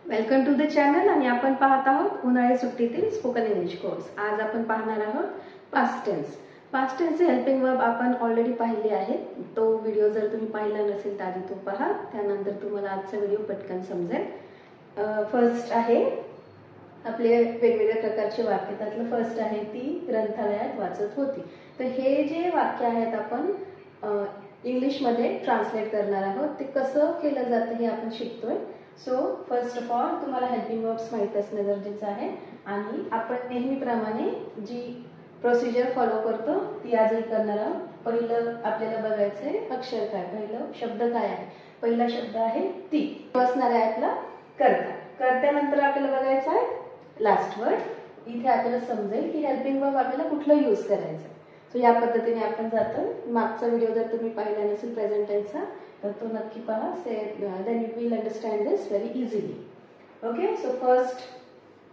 Welcome to the channel आणि आपण पाहत आहोत उन्हाळी सुट्टीतील स्पोकन इंग्लिश कोर्स। आज आपण पाहणार आहोत पास्ट टेन्स। पास्ट टेन्सचे हेल्पिंग वर्ब आपण ऑलरेडी पाहिले आहे। तो व्हिडिओ जर तुम्ही पाहिला नसेल तर आधी तो पहा, त्यानंतर तुम्हाला आजचा व्हिडिओ पटकन समजेल। फर्स्ट आहे आपले वेगवेगळ्या प्रकारचे वाक्य। त्यातलं फर्स्ट आहे ती ग्रंथालयात वाचत होती। तर हे जे वाक्य आहेत आपण इंग्लिश मध्ये ट्रान्सलेट करणार आहोत। ते कसं केलं जातं हे आपण शिकतोय। सो फर्स्ट ऑफ ऑल तुम्हाला हेल्पिंग वर्ब्स माहित असणे गरजेचं आहे आणि आपण नेहमीप्रमाणे जी प्रोसिजर फॉलो करतो ती आजही करणार आहोत। पहिलं आपल्याला बघायचंय अक्षर काय, पहिलं शब्द काय आहे। पहिला शब्द आहे ती, असणार आहे आपला कर्ता। कर्त्यानंतर आपल्याला बघायचं आहे लास्ट वर्ड। इथे आपल्याला समजेल की हेल्पिंग वर्ब आपल्याला कुठलं यूज करायचं। सो या पद्धतीने आपण जातो। मागचा व्हिडिओ जर तुम्ही पाहिला नसेल प्रेझेंट टेन्सचा तर तो नक्की पहा। Then you will understand this very easily. Okay, so first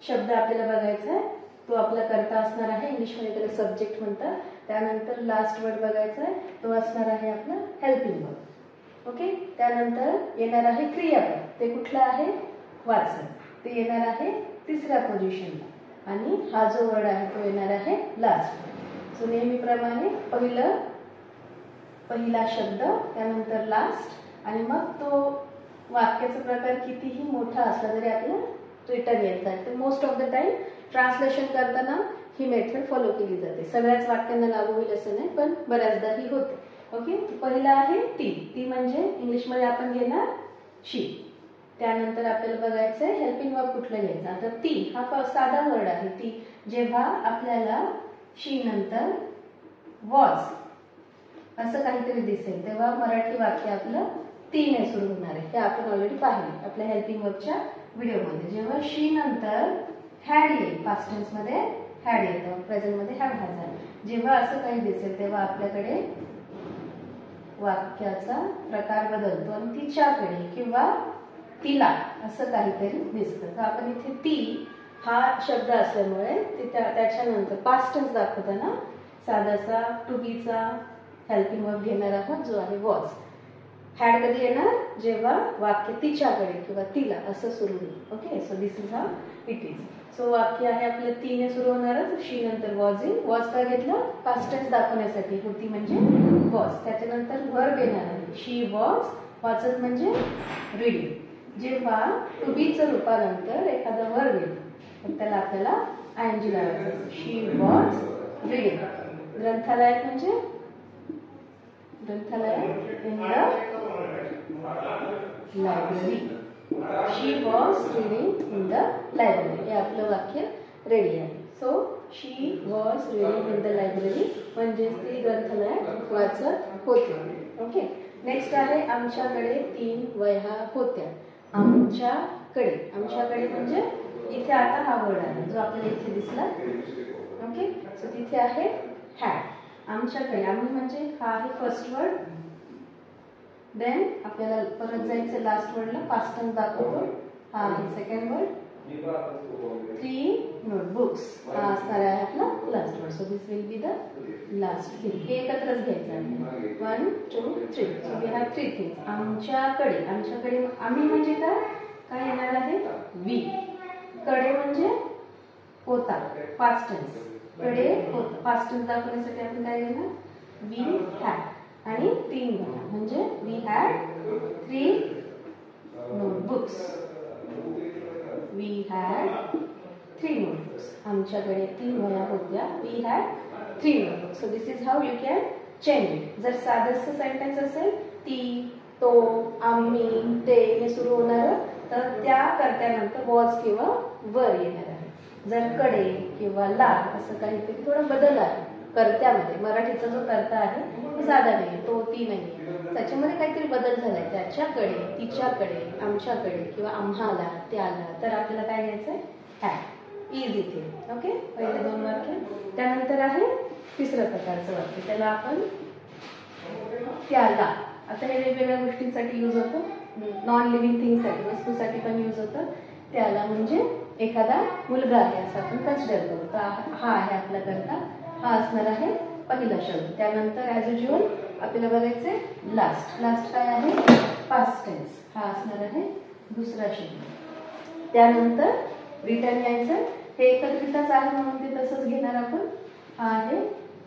शब्द आपल्याला बघायचा आहे तो आपला कर्ता असणार आहे। इंग्लिशमध्ये त्याला सब्जेक्ट म्हणतात। त्यानंतर लास्ट वर्ड बघायचा आहे तो असणार आहे आपला हेल्पिंग वर्ब। ओके, त्यानंतर येणार आहे क्रियापद। ते कुठलं आहे? वाचन। ते येणार आहे तिसऱ्या पोझिशनला आणि हा जो वर्ड आहे तो येणार आहे लास्ट। सो नेहमीप्रमाणे पहिला शब्द, त्यानंतर लास्ट आणि मग तो वाक्याचा प्रकार कितीही मोठा असला तरी आपल्याला रिटर्न येत आहे। तर most of the time translation करताना ही मेथड फॉलो केली जाते। सगळ्याच वाक्यांना लागू होईल असं नाही, पण बऱ्याचदा ही होते। ओके, पहिला आहे ती। ती म्हणजे इंग्लिशमध्ये आपण घेणार शी। त्यानंतर आपल्याला बघायचंय हेल्पिंग वर्ब कुठलं घ्यायचं। आता ती हा साधा वर्ड आहे। ती जेव्हा आपल्याला शी नंतर वॉज असं काहीतरी दिसेल तेव्हा मराठी वाक्य आपलं तीने सुरू होणार आहे। हे आपण ऑलरेडी पाहिले आपल्या हेल्पिंग वर्बच्या व्हिडिओमध्ये। जेव्हा शी नंतर हॅड येईल, पास्ट टेन्स मध्ये हॅड येतं, प्रेझेंट मध्ये हॅव झालं। जेव्हा असं काही दिसेल तेव्हा आपल्याकडे वाक्याचा प्रकार बदलतो आणि तिच्याकडे किंवा तिला असं काहीतरी दिसतं। तर आपण इथे ती हा शब्द असल्यामुळे त्याच्यानंतर पास्ट टेन्स दाखवताना साधासा टू बीचा हेल्पिंग वर्ब घेणार आहोत जो आहे वॉज। हॅड कधी येणार? जेव्हा वाक्य तिच्याकडे किंवा तिला असं सुरू होईल। Okay, so this is how it is. So वाक्य आहे आपलं तीने सुरू होणार, शी नंतर वॉज येईल। वॉज का घेतलं? पास्ट टेन्स दाखवण्यासाठी। होती म्हणजे वॉज, त्याच्यानंतर वर्ब येणार आहे शी वॉज। वाचत म्हणजे रीडिंग। जेव्हा टू बीचं रूपानंतर एखादा वर्ब येतो तर त्याला आपल्याला आयएनजी लावायचं। शी वॉज रीडिंग। ग्रंथालयात म्हणजे ग्रंथालयात in the library. She was reading in the library. हे आपलं वाक्य रेडी आहे। So she was reading in the library म्हणजे ती ग्रंथालयात वाचत होती। ओके, नेक्स्ट आहे आमच्याकडे 3 वह्या होत्या। आमच्याकडे, आमच्याकडे म्हणजे इथे आता हा वर्ड आहे जो आपल्याला इथे दिसला। ओके, सो तिथे आहे हॅड। आमच्याकडे, आम्ही म्हणजे हा आहे फर्स्ट वर्ड। देन आपल्याला परत जायचं लास्ट वर्डला, पास्ट टेन्स दाखवतो हा आहे सेकंड वर्ड। 3 नोटबुक्स हा असणार आहे आपला last word. So this will be the last thing. हे एकत्रच घ्यायचं आहे 1 2 3। So we have 3 things. आमच्याकडे, आमच्याकडे आम्ही म्हणजे काय येणार आहे? वी। कडे म्हणजे होता, पास्ट टेन्स। कडे होता, पास्ट टेन्स दाखवण्यासाठी आपण काय घेणार? वी हॅड आणि 3 वह्या म्हणजे we had 3 notebooks. We had 3 notebooks. आमच्याकडे 3 वह्या होत्या। We had 3 notebooks. So this is how you can change it. जर साधंसं सेंटेन्स असेल ती, तो, आम्ही, ते हे सुरू होणार तर त्या कर्त्यानंतर वॉज किंवा वर येणार आहे। जर कडे किंवा ला असं काहीतरी थोडं बदल आहे कर्त्यामध्ये। मराठीचा जो कर्ता आहे तो साधा नाही, तो, ती नाही, त्याच्यामध्ये काहीतरी बदल झालाय। त्याच्याकडे, तिच्याकडे, आमच्याकडे किंवा आम्हाला, त्याला, तर आपल्याला काय घ्यायचंय? हॅड। Easy thing. ओके, पहिले 2 वाक्य। त्यानंतर आहे तिसरं प्रकारचं वाक्य, त्याला आपण त्याला। आता हे वेगवेगळ्या गोष्टींसाठी यूज होतं। नॉन लिव्हिंग थिंगसाठी, वस्तूसाठी पण यूज होतं। त्याला म्हणजे एखादा मुलगा आहे असं आपण कन्सिडर करू। तर हा आहे आपला कर्ता, हा असणार आहे पहिला शब्द। त्यानंतर ॲज युजुअल आपल्याला बघायचंय लास्ट। लास्ट काय आहे? Past tense. हा असणार आहे दुसरा शब्द। त्यानंतर रिटर्न यायचं. हे एकत्रितच आहे म्हणून ते तसंच घेणार आपण. हा आहे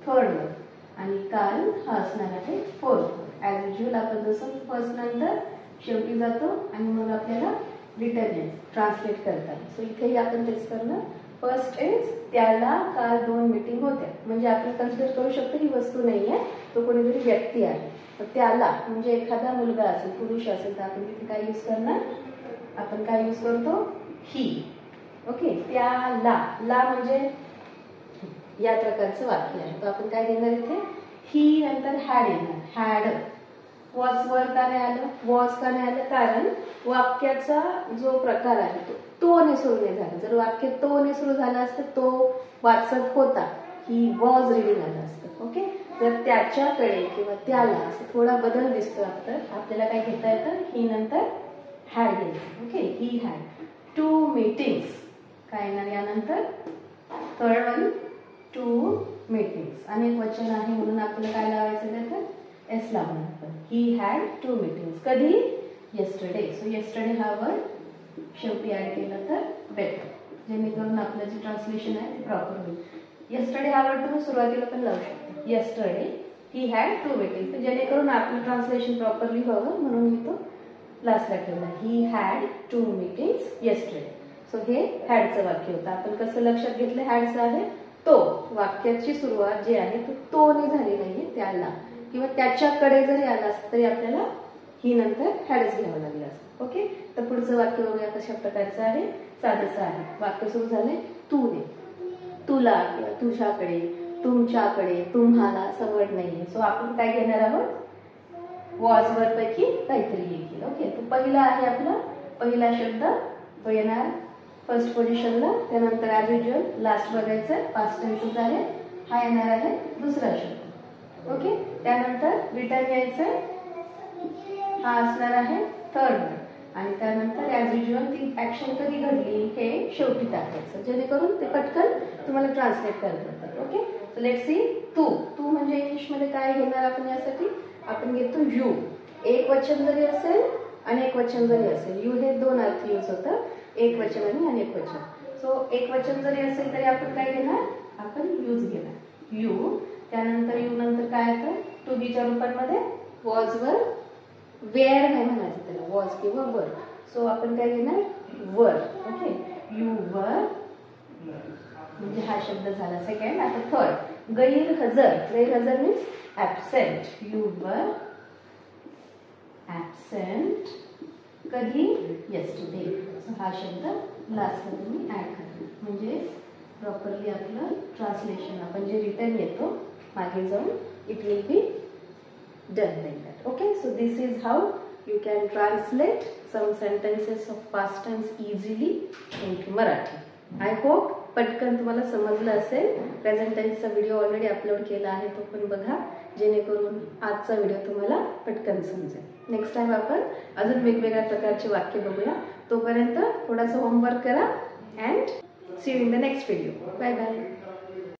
थर्ड वर्ब आणि काल हा असणार आहे फोर्थ वर्ब. ॲज युज्युअल आपण जसं फर्स्ट नंतर शेवटी जातो आणि मग आपल्याला रिटर्न यायचं ट्रान्सलेट करताना. सो इथेही आपण तेच करणार. फर्स्ट इज त्याला काल 2 मीटिंग होत्या. म्हणजे आपण कन्सिडर करू शकतो ही वस्तू नाही आहे, तो कोणीतरी व्यक्ती आहे. तर त्याला म्हणजे एखादा मुलगा असेल, पुरुष असेल, तर आपण तिथे काय यूज करणार? आपण काय यूज करतो? ही. ओके. त्याला, ला म्हणजे या प्रकारचं वाक्य आहे. तर आपण काय देणार इथे? ही नंतर हॅड येणार. हॅड. वॉज वर का नाही आलं? वॉज का नाही आलं? कारण वाक्याचा जो प्रकार आहे तो ने सुरू नाही झाला. जर वाक्य तो ने सुरू झालं असतं, तो वाचत होता, ही वॉज रीडिंग आलं असतं. ओके. जर त्याच्याकडे किंवा त्याला असं थोडा बदल दिसतो आपल्याला काय घेता येतं? ही नंतर हॅड घ्यायचं. ओके. He had 2 meetings. काय येणार यानंतर? Third one 2 meetings. अनेक वचन आहे म्हणून आपल्याला काय लावायचं त्यात? एस लावणार आपण. He had 2 meetings. कधी? येस्टरडे. सो येस्टरडे हा वर्ड शेवटी ऍड केला तर बेटर, जेणेकरून आपलं जे ट्रान्सलेशन आहे ते प्रॉपर होईल. येस्टरडे हा वर्ड तुम्ही सुरुवातीला पण लावू शकता. Yesterday he had 2 meetings. तर जेणेकरून आपलं ट्रान्सलेशन प्रॉपरली व्हावं म्हणून मी तो लास्टला ठेवला. He had 2 meetings yesterday. So हे हॅडचं वाक्य होतं. आपण कसं लक्षात घेतलं? हॅडचं आहे तो. वाक्याची सुरुवात जी आहे तो ने झाली नाहीये, त्याला किंवा त्याच्याकडे जरी आला असतं तरी आपल्याला ही नंतर हॅडच घ्यावं लागलं असतं. ओके. तर पुढचं वाक्य बघूया कशा प्रकारचं आहे. साधंच आहे. वाक्य सुरू झालंय तूने. तुला किंवा तुझ्याकडे, तुमच्याकडे, तुम्हाला असं वर्ड नाहीये. सो आपण काय घेणार आहोत? वॉज वर पैकी काहीतरी येईल. ओके. तो पहिला आहे आपला पहिला शब्द, तो येणार फर्स्ट पोझिशनला. त्यानंतर ॲज युज्युअल लास्ट बघायचं, पास्ट टेन्सच आहे. हा येणार आहे दुसरा शब्द. ओके. त्यानंतर रिटर्न यायचं, हा असणार आहे थर्ड वर्ड. आणि त्यानंतर ॲज युज्युअल ती ऍक्शन कधी घडली हे शेवटी टाकायचं, जेणेकरून ते पटकन तुम्हाला ट्रान्सलेट करता येतात. ओके. So let's see. तू. तू म्हणजे इंग्लिशमध्ये काय घेणार आपण यासाठी? आपण घेतो यू. एक वचन जरी असेल अनेक वचन जरी असेल, यू हे 2 अर्थ यूज होतं, एक वचन आणि अनेक वचन. सो एक वचन जरी असेल तरी आपण काय घेणार? आपण यूज घेणार. यू. त्यानंतर यू नंतर काय येतं? टू बीच्या रूपांमध्ये वॉज वर. वेअर नाही म्हणायचं त्याला, वॉज किंवा वर. सो आपण काय घेणार? वर. ओके. यू वर म्हणजे हा शब्द झाला सेकंड. आता थर्ड गैरहजर. गैरहजर means absent. You were absent. कधी? येस्टरडे. हा शब्द लास्टला तुम्ही ऍड करा म्हणजे प्रॉपरली आपलं ट्रान्सलेशन आपण जे रिटर्न येतो मागे जाऊन it will be done like that. Okay, so this is how you can translate some sentences of past tense easily into Marathi. I hope पटकन तुम्हाला समजलं असेल. प्रेझेंट टेन्सचा व्हिडिओ ऑलरेडी अपलोड केला आहे, तो पण बघा, जेणेकरून आजचा व्हिडिओ तुम्हाला पटकन समजेल. नेक्स्ट टाइम आपण अजून वेगवेगळ्या प्रकारचे वाक्य बघूया. तोपर्यंत थोडासा होमवर्क करा and see you in the next video. Bye bye.